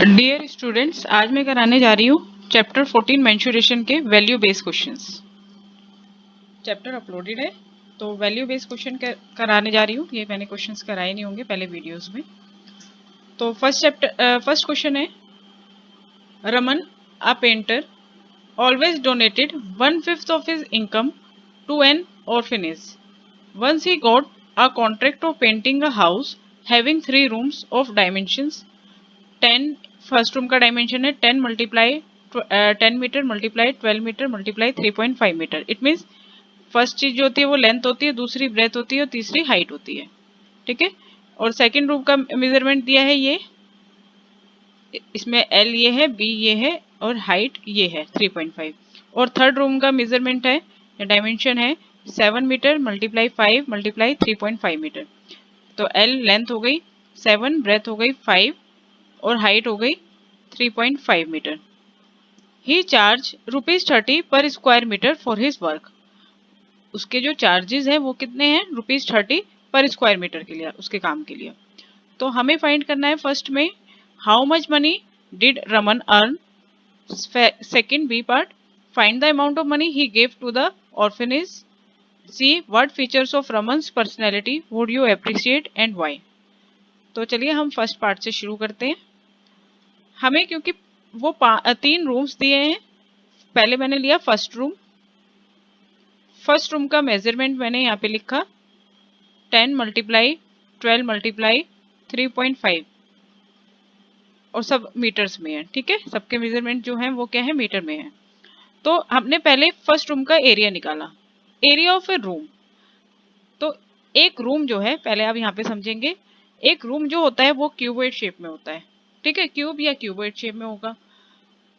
Dear students, आज मैं कराने जा रही हूँ चैप्टर 14 मेंसुरेशन के value based questions. Chapter uploaded है तो वैल्यू बेस्ड क्वेश्चन कराने जा रही हूँ। ये मैंने क्वेश्चंस कराए नहीं होंगे पहले वीडियोस में। तो फर्स्ट क्वेश्चन है, Raman a painter always donated 1/5 of his income to an orphanage. Once he got a contract of painting a house having 3 rooms of dimensions 10, first room का डायमेंशन है 10 multiply 10 metre multiply 12 metre multiply 3.5 metre. It means first चीज जो होती है वो length होती है, दूसरी ब्रेथ होती है और तीसरी हाइट होती है। ठीक है। और सेकंड रूम का मेजरमेंट दिया है ये, इसमें एल ये है, बी ये है और हाइट ये है 3.5। और थर्ड रूम का मेजरमेंट है या डायमेंशन है 7 मीटर मल्टीप्लाई 5 मल्टीप्लाई 3.5 मीटर। तो एल लेंथ हो गई 7, ब्रेथ हो गई 5 और हाइट हो गई 3.5 मीटर। ही चार्ज ₹30 पर square metre for his work. उसके जो चार्जेस हैं वो कितने हैं? ₹30 पर स्क्वायर मीटर के लिए, उसके काम के लिए। तो हमें फाइंड करना है फर्स्ट में, how much money did Raman earn. Second B part, find the amount of money he gave to the orphanage. See what features of Raman's personality would you appreciate and why. तो चलिए हम फर्स्ट पार्ट से शुरू करते हैं। हमें क्योंकि वो 3 रूम्स दिए हैं, पहले मैंने लिया फर्स्ट रूम। फर्स्ट रूम का मेजरमेंट मैंने यहाँ पे लिखा 10 मल्टीप्लाई 12 मल्टीप्लाई 3.5 और सब मीटर्स में है। ठीक है, सबके मेजरमेंट जो है वो क्या है, मीटर में है। तो हमने पहले फर्स्ट रूम का एरिया निकाला, एरिया ऑफ ए रूम। तो एक रूम जो है, पहले आप यहाँ पे समझेंगे, एक रूम जो होता है वो क्यूबॉइड शेप में होता है। ठीक है, क्यूब या क्यूबॉइड शेप में होगा।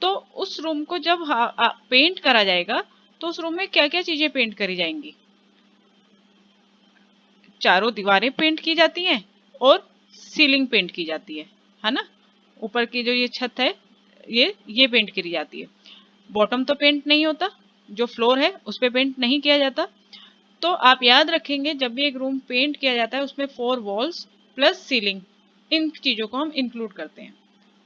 तो उस रूम को जब पेंट करा जाएगा तो उस रूम में क्या क्या चीजें पेंट करी जाएंगी? चारों दीवारें पेंट की जाती हैं और सीलिंग पेंट की जाती है ना। ऊपर की जो ये छत है ये पेंट करी जाती है। बॉटम तो पेंट नहीं होता, जो फ्लोर है उस पे पेंट नहीं किया जाता। तो आप याद रखेंगे, जब भी एक रूम पेंट किया जाता है उसमें 4 वॉल्स प्लस सीलिंग, इन चीजों को हम इंक्लूड करते हैं।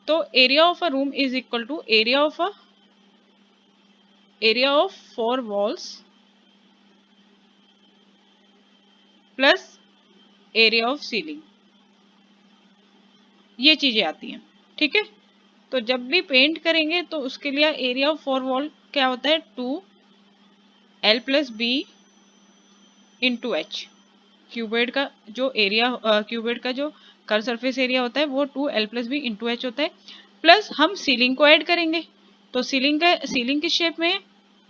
तो area of a room is equal to area of 4 walls plus area of ceiling, ये चीजें आती हैं। ठीक है, तो जब भी पेंट करेंगे तो उसके लिए एरिया ऑफ 4 वॉल क्या होता है, 2L plus B into H. Cuboid का जो एरिया, क्यूबॉइड का जो कर्व सरफेस एरिया होता है वो 2L plus B into H होता है। प्लस हम सीलिंग को ऐड करेंगे, तो सीलिंग किस शेप में है,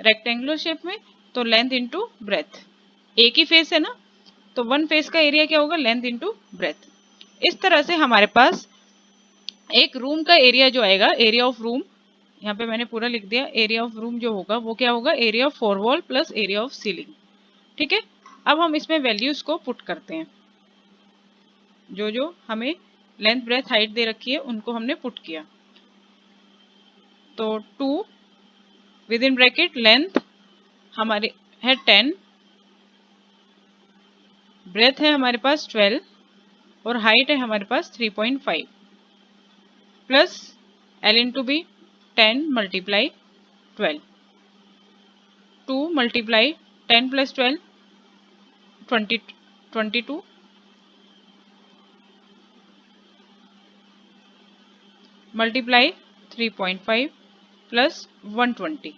रेक्टेंगुलर शेप में। तो लेंथ इंटू ब्रेथ, एक ही फेस है ना, तो वन फेस का एरिया क्या होगा, लेंथ इंटू ब्रेथ। इस तरह से हमारे पास एक रूम का एरिया जो आएगा, एरिया ऑफ रूम, यहाँ पे मैंने पूरा लिख दिया, एरिया ऑफ रूम जो होगा वो क्या होगा, area of 4 wall plus area of ceiling. ठीक है, अब हम इसमें वैल्यूज को पुट करते हैं। जो जो हमें लेंथ ब्रेथ हाइट दे रखी है उनको हमने पुट किया। तो 2 विद इन ब्रैकेट लेंथ हमारे है 10, ब्रेथ है हमारे पास 12 और हाइट है हमारे पास 3.5 plus L into B 10 multiply 12, 2 multiply 10 plus 12 22 multiply 3.5 plus 120,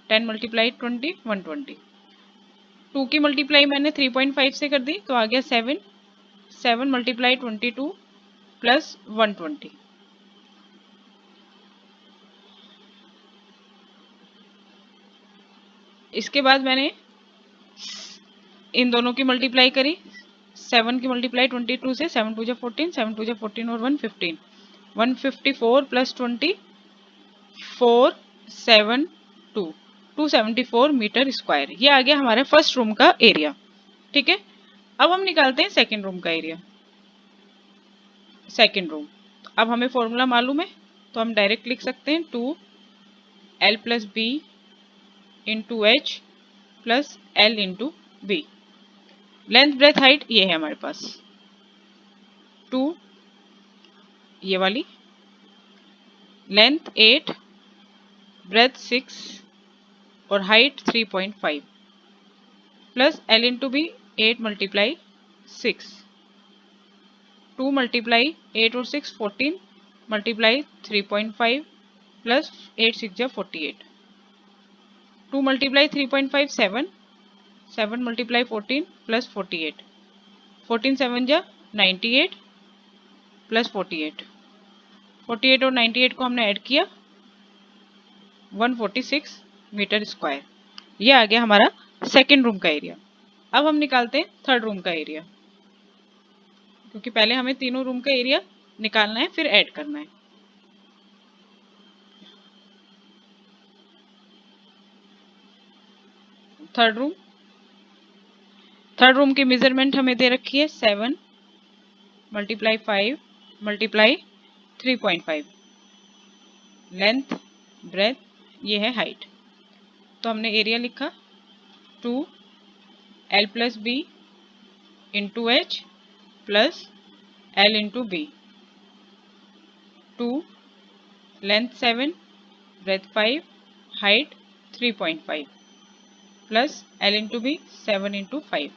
10 multiply 20 120। 2 की मल्टीप्लाई मैंने 3.5 से कर दी तो आ गया 7, 7 मल्टीप्लाई 22 प्लस 120। इसके बाद मैंने इन दोनों की मल्टीप्लाई करी, 7 की मल्टीप्लाई 22 से, 7 टू जा 14, 7 टू जा 14 और 115, 154 प्लस 20 472, 274 मीटर स्क्वायर। ये आ गया हमारे फर्स्ट रूम का एरिया। ठीक है, अब हम निकालते हैं सेकंड रूम का एरिया। सेकंड रूम, अब हमें फॉर्मूला मालूम है तो हम डायरेक्ट लिख सकते हैं 2L plus B into H plus L into B. Length breadth height ये है हमारे पास 2, ये वाली लेंथ 8, ब्रेथ 6 और height 3.5 plus L into B 8 multiply 6, 2 multiply 8 और 6 14 मल्टीप्लाई 3.5 प्लस 8 6 जा 48, 2 मल्टीप्लाई 3.5 7, 7 मल्टीप्लाई 14 प्लस 48, 14 7 जा 98 प्लस 48, 48 और 98 को हमने ऐड किया 146 मीटर स्क्वायर। ये आ गया हमारा सेकेंड रूम का एरिया। अब हम निकालते हैं थर्ड रूम का एरिया, क्योंकि पहले हमें तीनों रूम का एरिया निकालना है फिर ऐड करना है। थर्ड रूम की मेजरमेंट हमें दे रखी है 7 मल्टीप्लाई 5 मल्टीप्लाई 3.5, लेंथ ब्रेथ ये है हाइट। तो हमने एरिया लिखा 2 L plus B into H plus L into B, 2 length 7 breadth 5 height 3.5 plus L into B 7 into 5।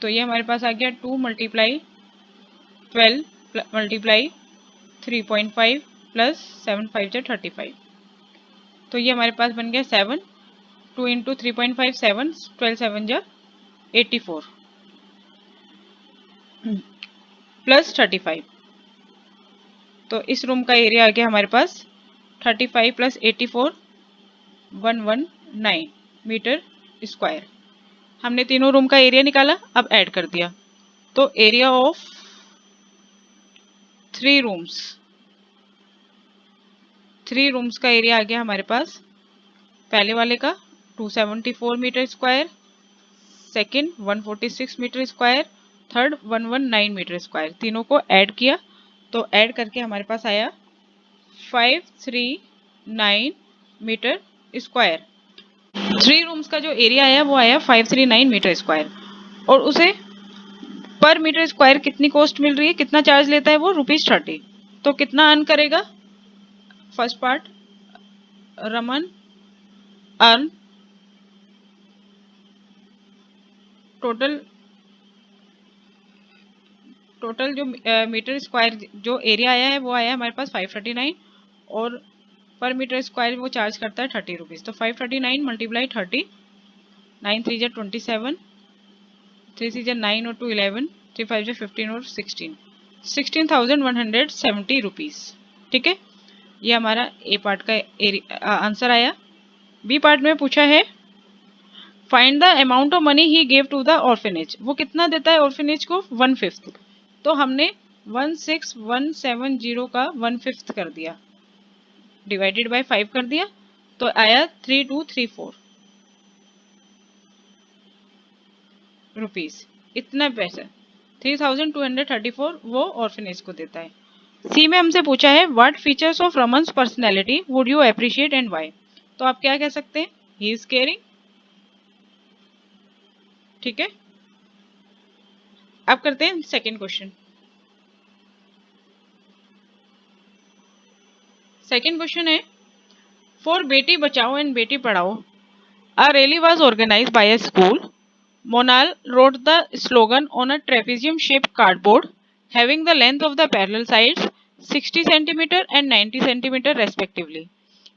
तो ये हमारे पास आ गया 2 मल्टीप्लाई 12 मल्टीप्लाई 3.5 प्लस 7 5 जा 35। तो ये हमारे पास बन गया 7, 2 इंटू 3.5 7, 12 7 जा 84 प्लस 35। तो इस रूम का एरिया आ गया हमारे पास 35 प्लस 84 119 मीटर स्क्वायर। हमने तीनों रूम का एरिया निकाला, अब ऐड कर दिया। तो एरिया ऑफ 3 रूम्स का एरिया आ गया हमारे पास पहले वाले का 274 metre square, second 146 metre square, third 119 metre square. तीनों को ऐड किया तो ऐड करके हमारे पास आया 539 मीटर स्क्वायर। 3 रूम्स का जो एरिया आया वो आया 539 मीटर स्क्वायर, और उसे पर मीटर स्क्वायर कितनी कॉस्ट मिल रही है, कितना चार्ज लेता है वो ₹30। तो कितना अर्न करेगा? First part, Raman earn total जो मीटर स्क्वायर जो एरिया आया है वो आया हमारे पास 539, और पर मीटर स्क्वायर वो चार्ज करता है 30 रुपीज़। तो 539 मल्टीप्लाई 30, 9 3 जा 27, 3 6 जा 9 और 2 11, 3 5 जा 15 और 16, 16,170 रुपीज़। ठीक है, ये हमारा ए पार्ट का आंसर आया। बी पार्ट में पूछा है find the amount of money he gave to the orphanage. वो कितना देता है ऑर्फेनेज को? 1/5। तो हमने 16170 का 1/5 कर दिया, डिवाइडेड बाय 5 कर दिया, तो आया 3234 रुपीज। इतना पैसा 3234 वो ऑर्फेनेज को देता है। सी में हमसे पूछा है what features of Raman's personality would you appreciate and why. तो आप क्या कह सकते हैं? He is caring. ठीक है, अब करते हैं सेकेंड क्वेश्चन। सेकेंड क्वेश्चन है for Beti Bachao and Beti Padhao a rally was organized by a school. Monal wrote the slogan on a trapezium shaped cardboard having the length of the parallel sides 60 cm and 90 cm respectively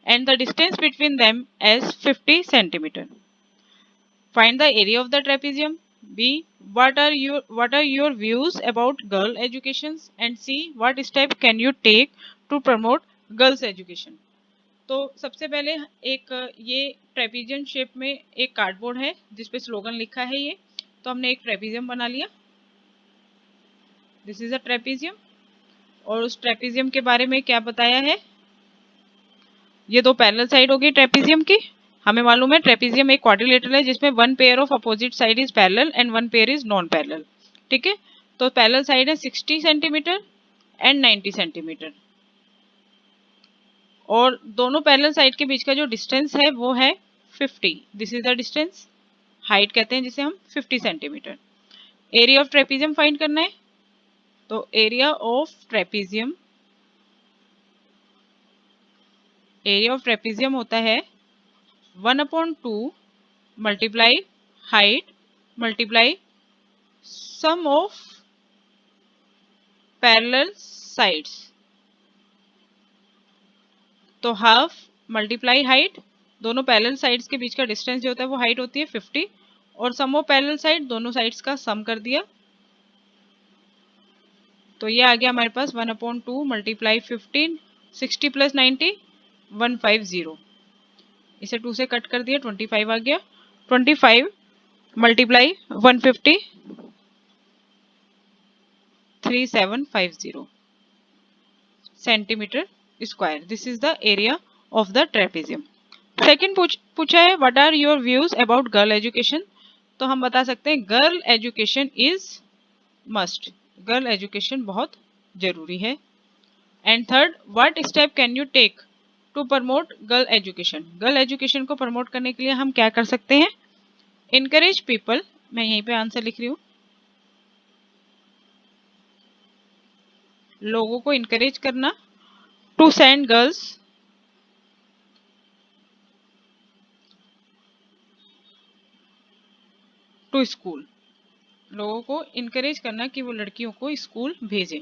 and the distance between them as 50 cm. Find the area of the trapezium. B. What are your views about girl education? And C. What step can you take to promote girls education? तो सबसे पहले एक ये trapezium shape में एक cardboard है जिसपे slogan लिखा है ये, तो हमने एक ट्रेपीजियम बना लिया। दिस इज अ ट्रेपीजियम, और उस ट्रेपीजियम के बारे में क्या बताया है? ये दो पैरेलल साइड होगी ट्रेपीजियम की। हमें मालूम है ट्रेपीजियम एक क्वाड्रिलेटरल है जिसमें one pair of opposite side is parallel and one pair is non parallel. ठीक है, तो पैरेलल साइड है 60 सेंटीमीटर एंड 90 सेंटीमीटर, और दोनों पैरेलल साइड के बीच का जो डिस्टेंस है वो है 50। This is the distance, height कहते हैं जिसे हम 50 centimetre. Area of trapezium find करना है, तो area of trapezium area of trapezium होता है 1/2 multiply height multiply sum of parallel sides. तो हाफ मल्टीप्लाई हाइट, दोनों पैरेलल साइड्स के बीच का डिस्टेंस जो होता है वो हाइट होती है 50, और सम ऑफ पैरेलल साइड, दोनों साइड्स का सम कर दिया। तो ये आ गया हमारे पास 1/2 मल्टीप्लाई 15, 60 प्लस 90 150। इसे 2 से कट कर दिया, 25 आ गया। 25 multiply 150 3750 centimetre square. This is the area of the trapezium. Second पूछा है what are your views about girl education. तो हम बता सकते हैं girl education is must, girl education बहुत जरूरी है। And third, what step can you take to promote girl education. गर्ल एजुकेशन को प्रमोट करने के लिए हम क्या कर सकते हैं। इनकरेज पीपल, मैं यहीं पे आंसर लिख रही हूँ, लोगों को इनकरेज करना to send girls to school, लोगों को इनकरेज करना कि वो लड़कियों को स्कूल भेजें।